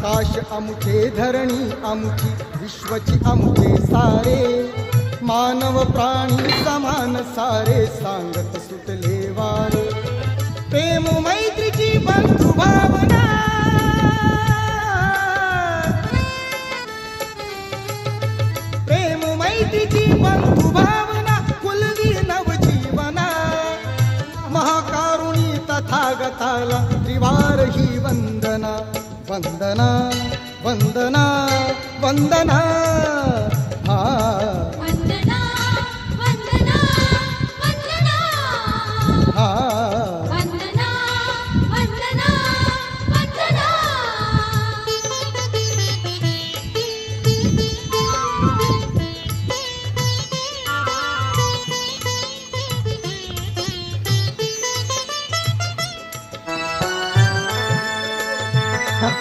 आकाश अमुचे धरणी अमुची विश्वची अमुचे सारे मानव प्राणी समान सारे सांगत सुटले वारे प्रेम मैत्रीची बंधु भावना प्रेम मैत्रीची बंधु भावना कुलवी नवजीवना महाकारुणी तथागताला त्रिवार ही वंदना वंदना वंदना वंदना हा